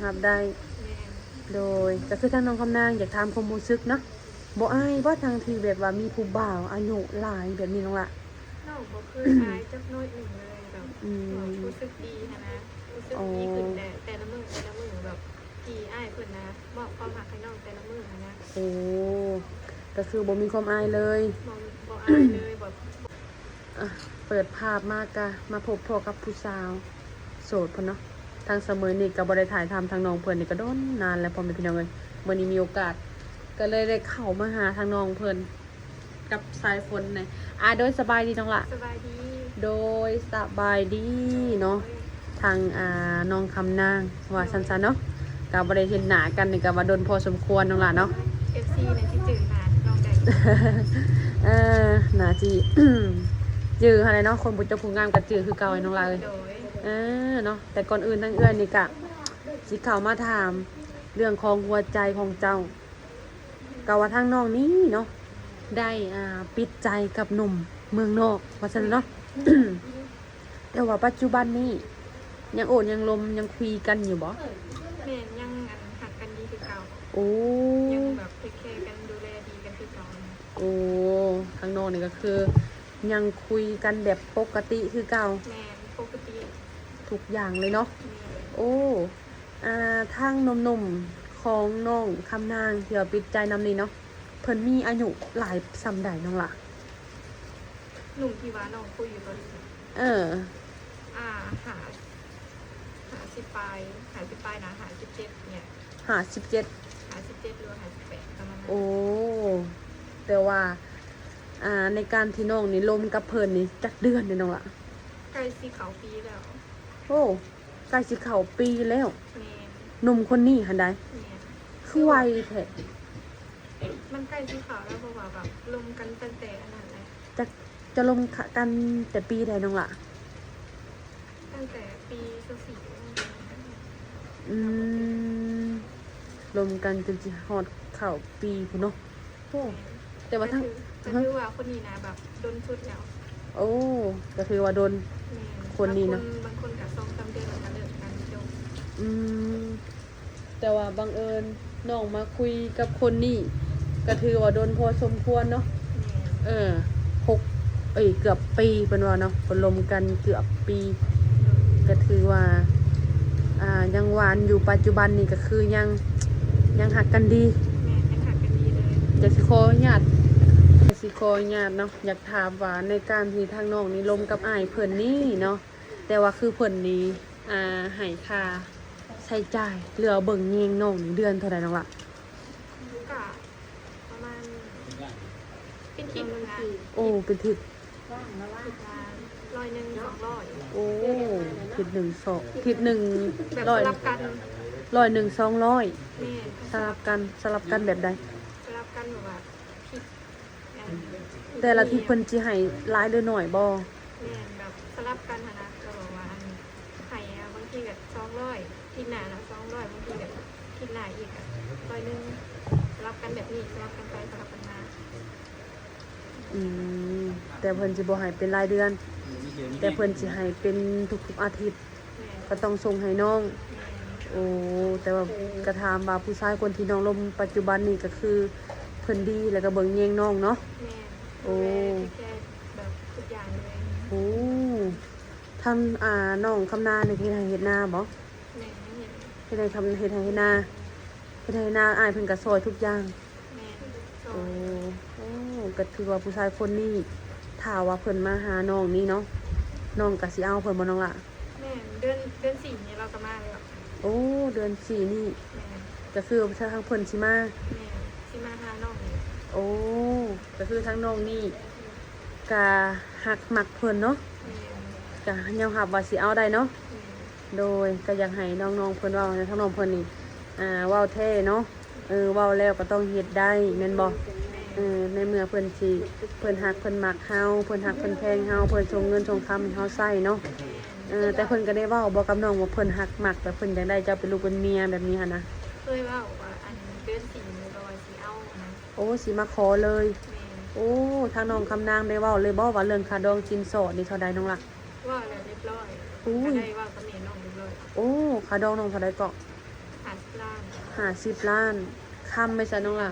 รับได้แม่นโดยก็คือทางน้องคำนางอยากถามความรู้สึกเนาะบ่อายว่าทางที่แบบว่ามีผู้บ่าวอายุหลายแบบนี้น้องล่ะน้องบ่เคยอายจักน้อยหนึ่งเลยแบบอืมรู้สึกดีหั้นนะรู้สึกอ๋อดีขึ้นแต่ละมื้อแบบที่อ้ายเพิ่นนะมอบความรักให้น้องแต่ละมื้อหั้นนะโอ้ก็คือบ่มีความอายเลย บ่อายเลยบ่อ่ะเปิดภาพมากกะมาพบพ่อกับผู้สาวโสดเพิ่นเนาะทางเสมอนี่ก็บ่ได้ถ่ายทำทางน้องเพิ่นนี่ก็โดนนานแล้วพ่อแม่พี่น้องเอ้ยมื้อนี้มีโอกาสก็เลยได้เข้ามาหาทางน้องเพิ่นกับสายฝนนี่โดยสบายดีน้องล่ะสบายดีโดยสบายดีเนาะทางน้องคำนางว่าซั่นๆเนาะก็บ่ได้เห็นหน้ากันนี่ก็ว่าโดนพอสมควรน้องล่ะเนาะ FC เนี่ยสิจื้อหน้าน้องได้ เออน่าจี จื้ออะไรเนาะคนบุญเจ้าผู้งามกับจื้อคือเก่าไอ้น้องลาเลยโดยเนาะแต่ก่อนอื่นทั้งเอื้อนนี่กะสิเข้ามาถามเรื่องของหัวใจของเจ้าเกาว่าทางน้องนี้เนาะได้ปิดใจกับหนุ่มเมืองนอกว่าซั่นเนาะ แต่ว่าปัจจุบันนี้ยังโอดยังลมยังคุยกันอยู่บ่แม่นยังหักกันดีคือเก่าโอ้ยังแบบเทคแคร์กันดูแลดีกันคือเก่านะโอ้ทางน้องนี่ก็คือยังคุยกันแบบปกติคือเก่า แม่นปกติทุกอย่างเลยเนาะแม่นโอ้ทางหนุ่มๆของน้องคำนางที่ว่าปิดใจนำนี้เนาะเพิ่นมีอายุหลายส่ำใดน้องล่ะหนุ่มที่ว่าน้องคุยอยู่ตอนนี้ เอออ่าหาสิบปลายนะหา17เนี่ย 57หา17หรือว่าหา18ประมาณนั้นโอ้แต่ว่าในการที่น้องนี่ลมกับเพิ่นนี่จักเดือนนี่น้องล่ะใกล้สิเขาปีแล้วโอ้ใกล้สิเข้าปีแล้ว แม่นหนุ่มคนนี้หันใดแม่นคือไวแท้ มันใกล้สิเขาแล้วเพราะว่าแบบลมกันตั้งแต่อันนั้นแหละ จะจะลมกันแต่ปีใดน้องล่ะตั้งแต่ปี24อืมรวมกันจนสิฮอดเข้าปีพุ่นเนาะโอ้แต่ว่าทั้ง ก็คือว่าคนนี้นะแบบโดนชุดแล้ว โอ้ก็คือว่าโดน แม่น คนนี้เนาะ บางคนกับ2-3เดือนแล้วก็เลิกกันจบอืมแต่ว่าบังเอิญน้องมาคุยกับคนนี้ก็ถือว่าโดนพอสมควรเนาะแม่นหกเกือบปีเป็นว่าเนาะผลมกันเกือบปีก็ถือว่ายังหวานอยู่ปัจจุบันนี่ก็คือยังหักกันดี แม่นยังหักกันดีเลย อยากสิขออนุญาตเนาะอยากถามว่าในการที่ทางน้องนี่ลมกับอ้ายเพิ่นนี่เนาะแต่ว่าคือเพิ่นนี่ให้ค่าใช้จ่ายเหลือเบิ่งเงงน้องนี่เดือนเท่าใดน้องล่ะก็ประมาณเป็นทิปนะ โอ้เป็นทิศ 100-200โอ้ทิศหนึ่งสองทิศหนึ่ง แบบ ร้อย สลับกัน 100 100 200แม่ สลับกันแบบใด สลับกันแบบว่าทิป แต่ละทิศเพิ่นสิให้หลายหรือน้อยบ่ แม่แบบสลับกันนะเราบอกว่าอันไข่บางทีแบบ200ทิศหน้านะ200บางทีแบบทิศหน้าอีก100สลับกันแบบนี้สลับกันไปสลับกันมา อืมแต่เพิ่นสิบ่ให้เป็นรายเดือน แต่เพิ่นสิให้เป็นทุกๆอาทิตย์ แม่ ก็ต้องส่งให้น้อง แม่ โอ้แต่ว่ากระทำว่าผู้ชายคนที่น้องลมปัจจุบันนี่ก็คือเพิ่นดีแล้วก็เบิ่งแยงน้องเนาะแม่โอ้ แค่แบบทุกอย่างเลย โอ้ทำน้องคำนาในเฮ็ดให้เฮ็ดนาบ่ แม่ไม่เห็น เฮ็ดให้เฮ็ดให้เฮ็ดนาอ้ายเพิ่นก็ซอยทุกอย่าง แม่สอ โอ้ น โอ้ก็ถือว่าผู้ชายคนนี้ถ้าว่าเพิ่นมาหาน้องนี่เนาะน้องก็สิเอาเพิ่นบ่น้องล่ะ แม่เดือน4นี้เราก็มาแล้ว โอ้เดือน4นี่ แม่ ก็คือทางเพิ่นสิมา แม่ที่มาหาน้องนี่ โอ้ก็คือทั้งน้องนี่กะหักหมักเพิ่นเนาะ แม่ กะยอมรับว่าสิเอาได้เนาะ แม่ โดยก็อยากให้น้องๆเพิ่นเว้าในทั้งน้องเพิ่นนี่เว้าแท้เนาะเว้าแล้วก็ต้องเฮ็ดได้แม่นบ่ในเมื่อเพิ่นสิเพิ่นฮักเพิ่นมักเฮาเพิ่นฮักเพิ่นแพงเฮาเพิ่นส่งเงินส่งคำให้เฮาใช้เนาะแต่เพิ่นก็ได้เว้าบอกกับน้องว่าเพิ่นฮักมักแต่เพิ่นอยากได้เจ้าเป็นลูกเป็นเมียแบบนี้หั่นนะ เคยว่าอันเดือน4นี้เราสิเอานะ โอ้สิมาขอเลย แม่ โอ้ทางน้องคำนางได้เว้าเลยบ่ว่าเรื่องค่าดองสินสอดนี่เท่าใดน้องล่ะ ว่าแล้วเรียบร้อย อุ้ย ก็ได้ว่ากับแม่น้องเรียบร้อย โอ้ค่าดองน้องเท่าใดก็ ล้าน 50 ล้านคำไม่ซะน้องล่ะ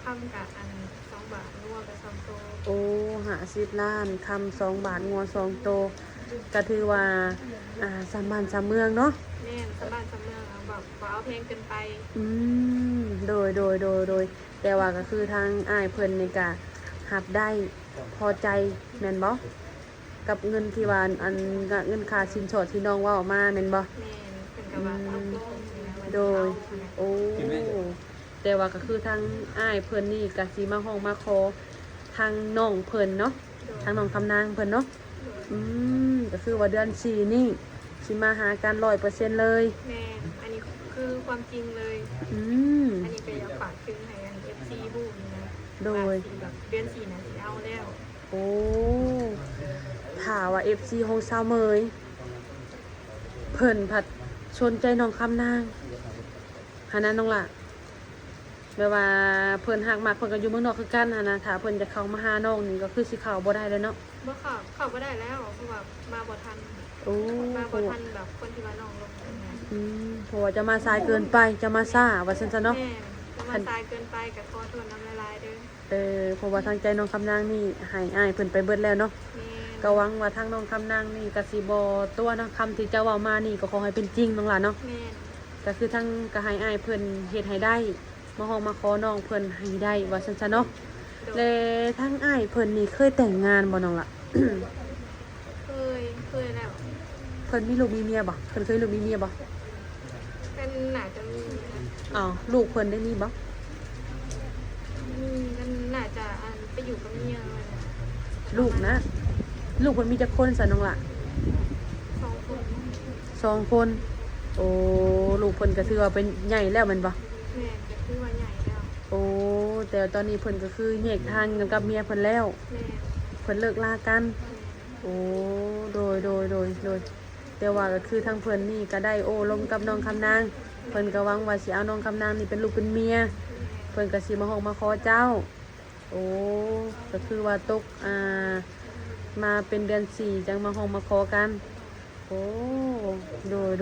คำกับอัน2 บาทนัวกับ2 โต โอ้50 ล้านคำ2 บาทงัว2 โตก็ถือว่าสามบ้านสามเมืองเนาะ แม่นสบ้านสำเมืองเอาแบบบ่เอาแพงเกินไป อืมโดยแต่ว่าก็คือทางอ้ายเพิ่นนี่ก็หับได้พอใจแม่นบ่กับเงินที่ว่าอันเงินค่าสินสอดที่น้องเว้ามาแม่นบ่ แม่นเพิ่นก็ว่าเอาลงนะว่า โดย สิเอา โอ้แต่ว่าก็คือทางอ้ายเพิ่นนี่ก็สิมาห้องมาขอทางน้องเพิ่นเนาะทางน้องคำนางเพิ่นเนาะอืมก็คือว่าเดือน4นี่สิมาหากัน 100% เลย แม่นอันนี้คือความจริงเลย อืม อันนี้ก็อยากฝากถึงให้อัน FC ฮู้นี่นะ โดย ว่าสิแบบเดือน4น่ะสิเอาแล้ว โอ้ถาว่า FC ของสาวเมยเพิ่นผัดชนใจน้องคำนางหานั้นน้องล่ะแบบว่าเพิ่นหักมากเพิ่นก็อยู่เมืองนอกคือกันหานะถ้าเพิ่นจะเข้ามาหาน้องนี่ก็คือสิเข้าบ่ได้แล้วเนาะ บ่เข้าบ่ได้แล้วเพราะว่ามาบ่ทัน โอ้ มา เพ บ่ ราะว่า ทันแบบคนที่ว่าน้องลงนะ เพราะว่าจะมาสายเกินไปจะมาซ่าว่าซั่นซะเนาะ แม่จะมาตายเกินไปกับขอโทษน้ำละลายเด้อ เพราะว่าทางใจน้องคำนางนี่ให้อ้ายเพิ่นไปเบิดแล้วเนาะ แม่ ก็หวังว่าทางน้องคำนางนี่ก็สิบ่ตัวเนาะคำที่เจ้าเว้ามานี่ก็ขอให้เป็นจริงน้องล่ะเนาะ แม่ ก็คือทั้งก็ให้อ้ายเพิ่นเฮ็ดให้ได้มาห้องมาขอน้องเพิ่นให้ได้ว่าซั่นซะเนาะ โด และ ย ทั้งอ้ายเพิ่นนี่เคยแต่งงานบ่น้องล่ะ เคยแล้ว เพิ่นมีลูกมีเมียบ่เพิ่นเคยลูกมีเมียบ่ เป็นน่าจะมีนะ อ้าวลูกเพิ่นได้มีบ่ มีมันน่าจะอันไปอยู่กับเมียเลยนะ ลูกนะ ลูกเพิ่นมีจักคนซะน้องล่ะ 2 คน 2 คนโอ้ลูกเพิ่นก็ถือว่าเป็นใหญ่แล้วแม่นบ่ แม่จะคือว่าใหญ่แล้ว โอ้แต่ตอนนี้เพิ่นก็คือแยกทางกันกับเมียเพิ่นแล้ว แม่ เพิ่นเลิกลากัน โอ้โดยแต่ว่าก็คือทางเพิ่นนี่ก็ได้โอ้ลมกับน้องคำนางเพิ่นก็หวังว่าสิเอาน้องคำนางนี่เป็นลูกเป็นเมียเพิ่นก็สิมาฮ้องมาขอเจ้า โอ้ก็คือว่าตกมาเป็นเดือน4จังมาฮ้องมาขอกัน โอ้โดย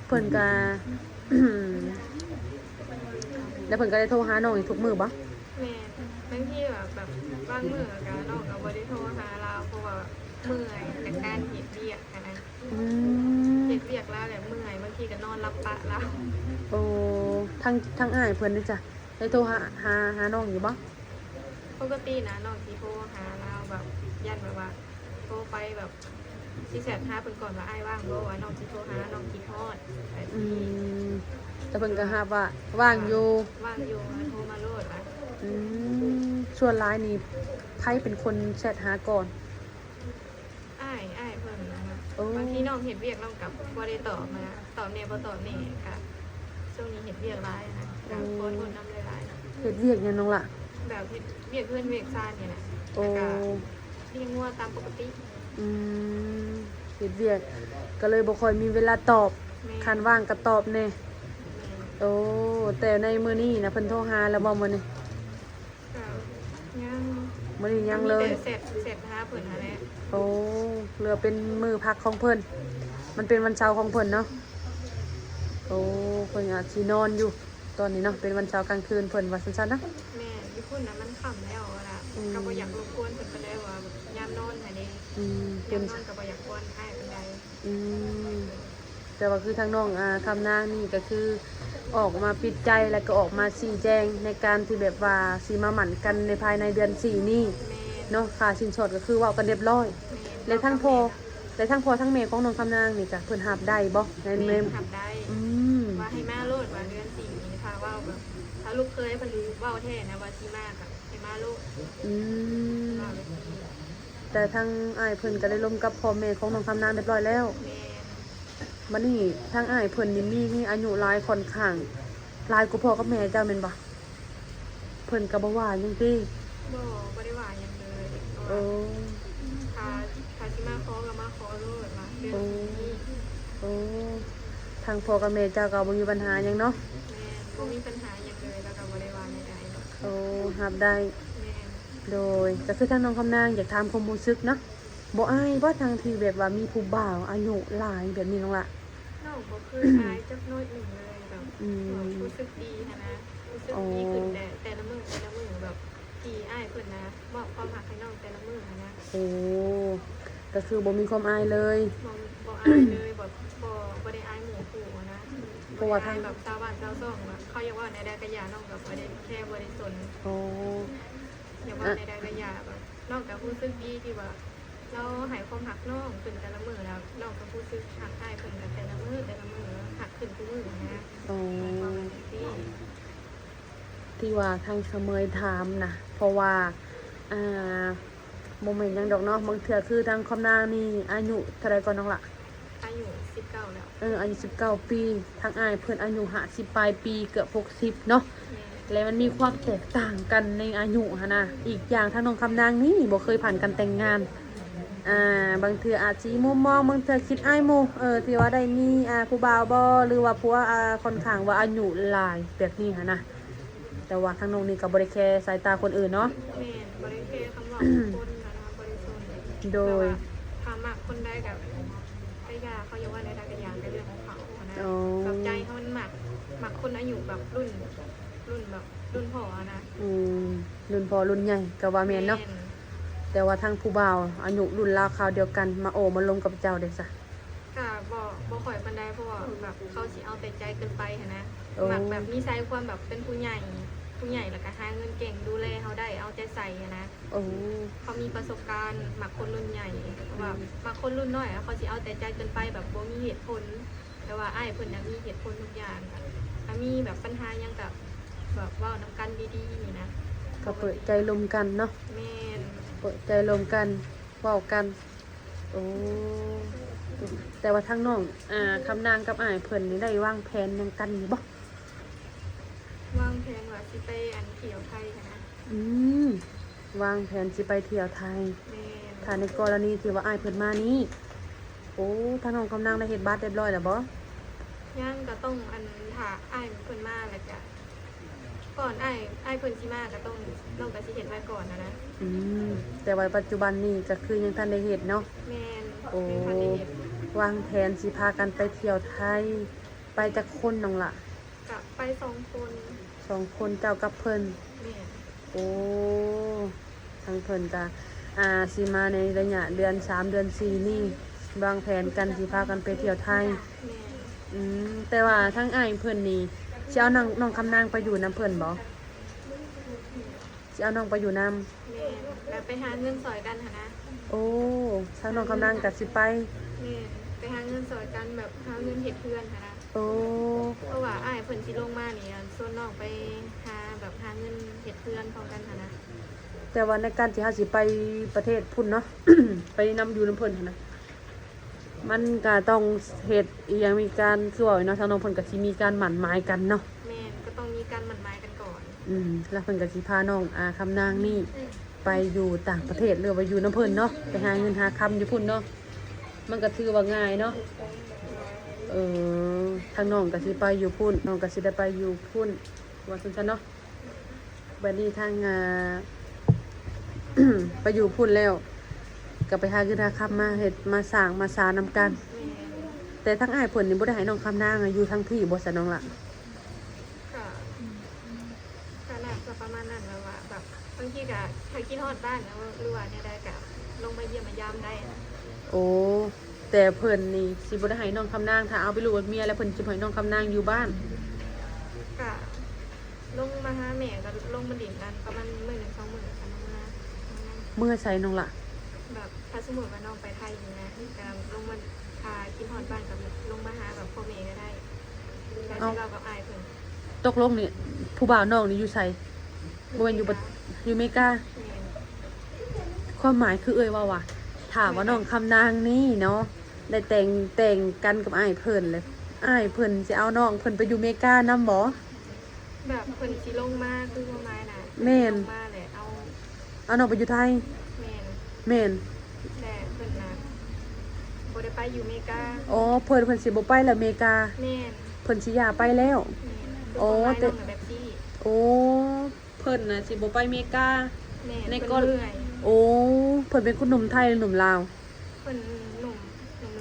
เพิ่นก็ แล้วเพิ่นก็ได้โทรหาน้องอีกทุกมื้อบ่ แม่บางทีแบบบางมื้อก็น้องก็บ่ได้โทรหาเราเพราะว่าเมื่อยจากการเฮ็ดเวียกอะนะ อืม เฮ็ดเวียกแล้วแหละเมื่อยบางทีก็นอนรับปะแล้ว โอ้ทั้งอ้ายเพิ่นด้วยจ้ะได้โทรหาน้องอยู่บ่ ปกตินะน้องสิโทรหาเราแบบยันแบบว่าโทรไปแบบสิแชทหาเพิ่นก่อนว่าอ้ายว่างบ่ว่าน้องสิโทรหาน้องคิดฮอดแบบ อื นี้ มแต่เพิ่นก็หาบว่าว่างอยู่ ว่างอยู่โทรมาโลดว่า อืส่วนหลายนี่ไผเป็นคนแชทหาก่อน อ้ายเพิ่นนะคะ โอ้ บางทีน้องเฮ็ดเวียกน้องกับบ่ได้ตอบมาตอบแน่บ่ตอบแน่ค่ะช่วงนี้เฮ็ดเวียกหลายนะก็ขอโทษนำหลายๆนะ เฮ็ดเวียกหยังน้องล่ะ แบบเฮ็ดเวียกเพื่อนเวียกซ่านนี่แหละ โอ้ แล้วก็เลี้ยงงัวตามปกติ อืมเฮ็ดเวียกก็เลยบ่ค่อยมีเวลาตอบ แม่ คันว่างก็ตอบแน่ แม่ โอ้แต่ในมื้อนี้นะเพิ่นโทรหาแล้วบ่มื้อนี้ ก็ยัง มื้อนี้ยังเลย มีแต่เสร็จหาเพิ่นนั่นแหละ โอ้เหลือเป็นมือพักของเพิ่นมันเป็นวันเสาร์ของเพิ่นเนาะโอ้เพิ่นอาจสินอนอยู่ ตอนนี้เนาะเป็นวันเสาร์กลางคืนเพิ่นว่าซั่นๆนะ แม่ญี่ปุ่นน่ะมันค่ำแล้วล่ะ อืม ก็บ่อยากรบกวนเพิ่นปานใดว่าแบบยามนอนหั่นเด้ เป็ ยาน มนอนก็บ่อยากกวนอ้ายปานใด อืมแต่ว่าคือทางน้องคำนางนี่ก็คือออกมาปิดใจแล้วก็ออกมาชี้แจงในการที่แบบว่าสิมาหมั่นกันในภายในเดือน4นี่ แม่ เนาะค่าสินสอดก็คือเว้ากันเรียบร้อย แม่ และทั้งพ่อทั้งแม่ของน้องคำนางนี่ก็เพิ่นรับได้บ่ใน แม่ แม่ ทำได้ อืม ว่าให้มาโลดว่าเดือน4นี้ค่ะว่าแบบถ้าลูกเคยเพิ่นเว้าแท้นะว่าสิมาก็ให้มาโลด อืม ว่าแบบนี้ แต่ทางอ้ายเพิ่นก็ได้ร่วมกับพ่อแม่ของน้องคำนางเรียบร้อยแล้ว แม่ บัดนี้ทางอ้ายเพิ่นนี่มีอายุหลายค่อนข้างหลายกว่าพ่อกับแม่เจ้าแม่นบ่เพิ่นก็บ่ว่าหยังติ บ่ได้ว่าหยังเลย โอ้ ถ้าสิมาขอก็มาขอโลดว่าเดือนนี้ โอ้ทางพ่อกับแม่เจ้าก็บ่มีปัญหาหยังเนาะ แม่บ่มีปัญหาหยังเลยแล้วก็บ่ได้ว่าใดๆเนาะ โอ้รับได้ แม่ โดยก็คือทางน้องคำนางอยากถามความรู้สึกเนาะบ่อายบ่ทางที่แบบว่ามีผู้บ่าวอายุหลายแบบนี้น้องล่ะ น้องบ่คืออายจักน้อยหนึ่งเลยแบบ อืม รู้สึกดีนะรู้สึกดีขึ้นแต่ละมื้อแบบที่อ้ายเพิ่นนะมอบความรักให้น้องแต่ละมื้อนะ โอ้ก็คือบ่มีความอายเลย บ่อายเลยบ่ได้อายหมู่ผู้นะ เพราะว่าทาง แบบชาวบ้านชาวช่องแบบเขาอยากว่าในใดก็อย่าน้องแบบบ่ได้แค่บ่ได้สน โอ้ อยากว่าในใดก็อย่าแบบน้องก็รู้สึกดีที่ว่าเราให้ความรักน้องขึ้นแต่ละมื้อแล้วน้องก็รู้สึกรักอ้ายเพิ่นกันแต่ละมื้อหักขึ้นทุกมื้อนะ โอ้ หมายความว่าที่ ที่ว่าทางเสมยถามนะเพราะว่าโมเมนต์ยังดอกเนาะบางเทื่อคือทางคำนางนี่อายุเท่าไรก่อนน้องล่ะ อายุ19แล้ว อายุ19 ปีทางอ้ายเพิ่นอายุ50ปลายปีเกือบ60เนาะ แล้วมันมีความแตกต่างกันในอายุหั้นนะอีกอย่างทางน้องคำนางนี่บ่เคยผ่านการแต่งงานบางเทื่ออาจสิมุมมองบางเทื่อคิดอ้ายหมู่ที่ว่าได้มีผู้บ่าวบ่หรือว่าผัวค่อนข้างว่าอายุหลายแบบนี้หั้นนะแต่ว่าทางน้องนี่ก็บ่ได้แคร์สายตาคนอื่นเนาะ แม่นบริเคคำว่าคนนะบริสุทธิ์ โดย ทำหมักคนได้กับไอ้ยาเขาเรียกว่าในทางการยางเป็นเรื่องของเขานะ อ๋อ กับใจเขามันหมักคนอายุแบบรุ่นแบบรุ่นพ่อนะ รุ่นพ่อรุ่นใหญ่ก็ว่าแม่นเนาะแต่ว่าทางผู้บ่าวอายุรุ่นราวคราวเดียวกันมาโอ้มาลงกับเจ้าเด้ซะ ก็บ่ข่อยปันไดเพราะว่าแบบเขาสิเอาแต่ใจเกินไปนะ โอ้ หมักแบบนิสัยความแบบเป็นผู้ใหญ่แล้วก็หาเงินเก่งดูแลเขาได้เอาใจใส่นะ โอ้ เขามีประสบการณ์หมักคนรุ่นใหญ่แบบหมักคนรุ่นน้อยอะเขาสิเอาแต่ใจเกินไปแบบบ่มีเหตุผล แต่ว่าอ้ายเพิ่นน่ะมีเหตุผลทุกอย่างอะมีแบบปัญหาหยังกับแบบเว้านำกันดีๆนี่นะ ก็เปิดใจลมกันเนาะ แม่น เปิดใจลมกันเว้ากันโอ้แต่ว่าทางน้องคำนางกับอ้ายเพิ่นนี่ได้วางแผนหยังกันอยู่บ่ วางแผนว่าสิไปอันเที่ยวไทยนะ วางแผนสิไปเที่ยวไทย แม่น ถ้าในกรณีที่ว่าอ้ายเพิ่นมานี่โอ้ทางน้องคำนางได้เฮ็ดบัตรเรียบร้อยแล้วบ่ ย่างก็ต้องอันถ้าอ้ายเพิ่นมาแล้วก็ก่อนอ้ายเพิ่นสิมาก็ต้องน้องก็สิเฮ็ดไว้ก่อนนะ แต่ว่าปัจจุบันนี่ก็คือยังทันได้เฮ็ดเนาะ แม่น โอ้ ยังทันได้เฮ็ด วางแผนสิพากันไปเที่ยวไทย ไปจักคนน้องล่ะ ก็ไป2 คน 2 คนเจ้ากับเพิ่น แม่น โอ้ทางเพิ่นก็สิมาในระยะเดือน3เดือน4นี่วางแผนกันสิพากันไปเที่ยวไทย แม่น แต่ว่าทางอ้ายเพิ่นนี่สิเอาน้องคำนางไปอยู่นํเพิ่นบ่สิเอาน้องไปอยู่นํ แม่นแล้วไปหาเงินสอยกันหั่นนะ โอ้ทางน้องคำนางก็สิไป แม่นไปหาเงินสอยกันแบบหาเงินเฮ็ดเพื่อนหั่นนะ โอ้ เพราะว่าอ้ายเพิ่นสิลงมานี่อันส่วนน้องไปหาแบบหาเงินเฮ็ดเพื่อนพร้อมกันหั่นนะ แต่ว่าในการที่เฮาสิไปประเทศพุ่นเนาะ ไปนํอยู่นํเพิ่นหั้นนะมันก็ต้องเฮ็ดอีหยังมีการคือว่าเนาะทางน้องเพิ่นก็สิมีการหมั่นหมายกันเนาะ แม่นก็ต้องมีการหมั่นหมายกันก่อน แล้วเพิ่นก็สิพาน้องคำนางนี่ไปอยู่ต่างประเทศหรือว่าอยู่นํเพิ่นเนาะไปหาเงินหาคำอยู่พุ่นเนาะมันก็ถือว่าง่ายเนาะทางน้องก็สิไปอยู่พุ่นน้องก็สิได้ไปอยู่พุ่นว่าซั่นๆเนาะบัดนี้ทางไปอยู่พุ่นแล้วก็ไปหาเงินหาคำมาเฮ็ดมาสร้างมาสานำกัน แม่น แต่ทั้งอ้ายเพิ่นนี่บ่ได้ให้น้องคำนางอยู่ทั้งที่บ่ซะน้องล่ะ ก็น่าจะประมาณนั้นแล้วว่าแบบบางทีก็ถ้าคิดฮอดบ้านแล้วหรือว่าเนี่ยได้ก็ลงมาเยี่ยมมายามได้นะ โอ้แต่เพิ่นนี่สิบ่ได้ให้น้องคำนางถ้าเอาไปลูกกับเมียแล้วเพิ่นสิให้น้องคำนางอยู่บ้าน ก็ลงมาหาแม่ก็ลงมาดิ่งกันประมาณมื้อหนึ่ง2 มื้อกันมา เมื่อใส่น้องล่ะ แบบถ้าสมมติว่าน้องไปไทยอยู่นะก็ลงมาพาคิดฮอดบ้านกับลงมาหาแบบพ่อแม่ก็ได้แต่ที่เรากับอายเพิ่น ตกลงนี่ผู้บ่าวน้องนี่อยู่ไสบ่แม่นอยู่อยู่อเมริกา แม่น ความหมายคือว่าถามว่าน้องคำนางนี่เนาะได้แต่งกันกับอ้ายเพิ่นเลยอ้ายเพิ่นสิเอาน้องเพิ่นไปอยู่อเมริกานำบ่ แบบเพิ่นสิลงมาคือประมาณน่ะ แม่น ลงมาแหละเอา เอาน้องไปอยู่ไทย แม่น แม่น แต่เพิ่นน่ะบ่ได้ไปอยู่อเมริกา อ๋อเพิ่นสิบ่ไปแล้วอเมริกา แม่น เพิ่นสิย้ายไปแล้ว แม่น โอ้ แต่ แต่ แบบนี้ โอ้เพิ่นน่ะสิบ่ไปอเมริกา แม่น ใน เพิ่น ก็ เมื่อย โอ้เพิ่นเป็นคนหนุ่มไทยหรือหนุ่มลาว เพิ่นหนุ่ม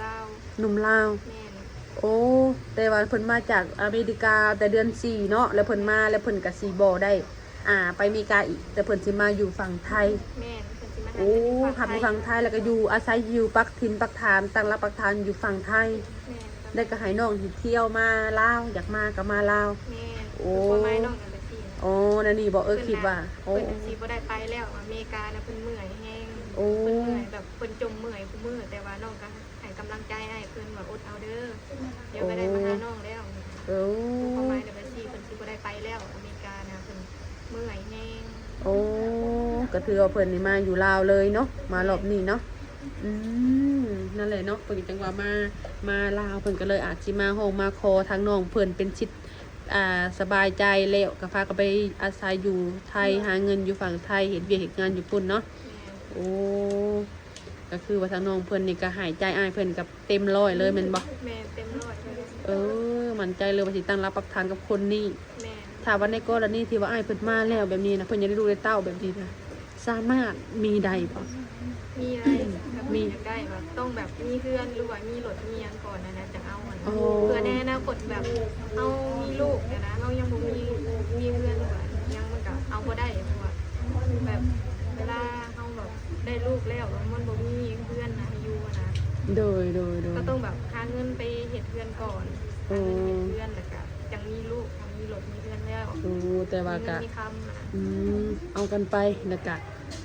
ลาว หนุ่มลาว แม่น โ โอ้แต่ว่าเพิ่นมาจากอเมริกาแต่เดือน4เนาะแล้วเพิ่นมาแล้วเพิ่นก็สิบ่ได้ไปอเมริกาอีกแต่เพิ่นสิมาอยู่ฝั่งไทย แม่นเพิ่นสิมาหา โอ้ เงิน ขับอยู่ฝั่งไทยแล้วก็อยู่อาศัยอยู่ปักถิ่นปักฐานตั้งรับปักฐานอยู่ฝั่งไทย แม่น ได้ก็ให้น้องที่เที่ยวมาลาวอยากมาก็มาลาว แม่น โอ้ พ่อไม้น้องกันไปสิ โอ้นั่นนี่บอกคิดว่าโอ้ เพิ่นสิบ่ได้ไปแล้วอเมริกานะเพิ่นเมื่อยแฮง โอ้ เพิ่นเมื่อยแบบเพิ่นจมเมื่อยคุมื้อแต่ว่าน้องก็ให้กำลังใจให้เพิ่นว่าอดเอาเด้อเดี๋ยวก็ได้มาหาน้องแล้ว โอ้ พ่อไม้น่ะไปสิเพิ่นสิบ่ได้ไปแล้วอเมริกานะเพิ่นเมื่อยแฮง โอ้ก็ถือว่าเพิ่นนี่มาอยู่ลาวเลยเนาะมารอบนี้เนาะอืมนั่นแหละเนาะเพิ่นจังว่ามาลาวเพิ่นก็เลยอาจสิมาห้องมาคอทางน้องเพิ่นเป็นชิดสบายใจแล้วก็พาก็ไปอาศัยอยู่ไทยหาเงินอยู่ฝั่งไทยเฮ็ดเวียกเฮ็ดงานอยู่ปุ่นเนาะ แม่น โอ้ก็คือว่าทางน้องเพิ่นนี่ก็หายใจอ้ายเพิ่นกับเต็มร้อยเลยแม่นบ่ แม่นเต็มร้อยเลย มั่นใจเลยว่าสิตั้งรับปักฐานกับคนนี้ แม่น ถ้าว่าในกรณีที่ว่าอ้ายเพิ่นมาแล้วแบบนี้นะเพิ่นอยากได้ลูกได้เต้าแบบนี้นะสามารถมีได้บ่ มีอะไรกับมีอยากได้แบบต้องแบบมีเพื่อนหรือว่ามีรถมีหยังก่อนนะจะเอาอะนะ โอ้ เพื่อแน่นะกดแบบเอามีลูกเนี่ยนะเอายังบ่มีเพื่อนหรือว่ายังมันก็เอาบ่ได้เพราะว่าแบบเวลาเฮาแบบได้ลูกแล้วมันบ่มีเพื่อนนะให้อยู่อะนะ โดย ก็ต้องแบบหาเงินไปเฮ็ดเพื่อนก่อนหาเงินเฮ็ดเพื่อนแล้วก็จังมีลูกจังมีรถมีเพื่อนแล้ว โอ้แต่ว่า มี ก็ เงินมีคำนะ เอากันไปแล้วก็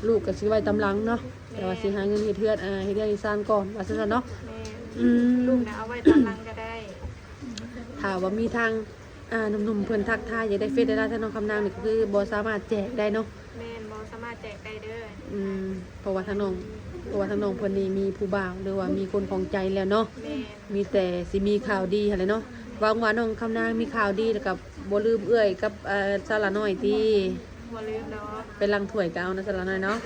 ลูกก็สิไว้ตำหลังเนาะแต่ว่าสิหาเงินเฮ็ดเฮือนเฮ็ดเรือนเฮ็ดซ่านก่อนว่าซั่นเนาะ แม่ อืม ลูกนะเอาไว้ตามหลังก็ได้ ถ้าว่ามีทางหนุ่มๆเพิ่นทักทายอยากได้เฟซได้ล่ะท่านน้องคำนางนี่ก็คือบ่สามารถแจกได้เนาะ แม่นบ่สามารถแจกได้เด้อ เพราะว่าทางน้องเพิ่นนี่มีผู้บ่าวหรือว่ามีคนของใจแล้วเนาะ แม่น มีแต่สิมีข่าวดีหั่นแหละเนาะหวังว่าน้องคำนางมีข่าวดีแล้วก็บ่ลืมเอื้อยกับสาระน้อยที่ บ่ลืมเนาะ เป็นลังถ้วยก็เอานะสาระน้อยเนาะ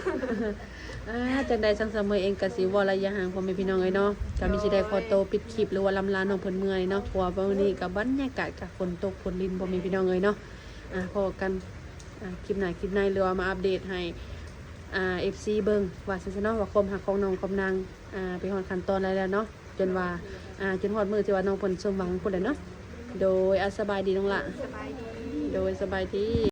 จังใดสังเสมอเองก็สิเว้าระยะห่างพ่อแม่พี่น้องเอ้ยเนาะก็มีสิได้ขอโตวปิดคลิปหรือว่าลำลาน้องเพิ่นเมื่อยเนาะเพราะว่าวันนี้ก็บรรยากาศก็ฝนตกฝนรินพ่อแม่พี่น้องเอ้ยเนาะพอกันคลิปหน้าคลิปในหรือว่ามาอัปเดตให้FC เบิ่งว่าซั่นเนาะว่าความหักของน้องกำนางไปฮอดขั้นตอนแล้วเนาะจนว่าจนฮอดมื้อที่ว่าน้องเพิ่นสมหวังพุ่นแหละเนาะโดยสบายดีน้องละ สบายดี โดยสบายดี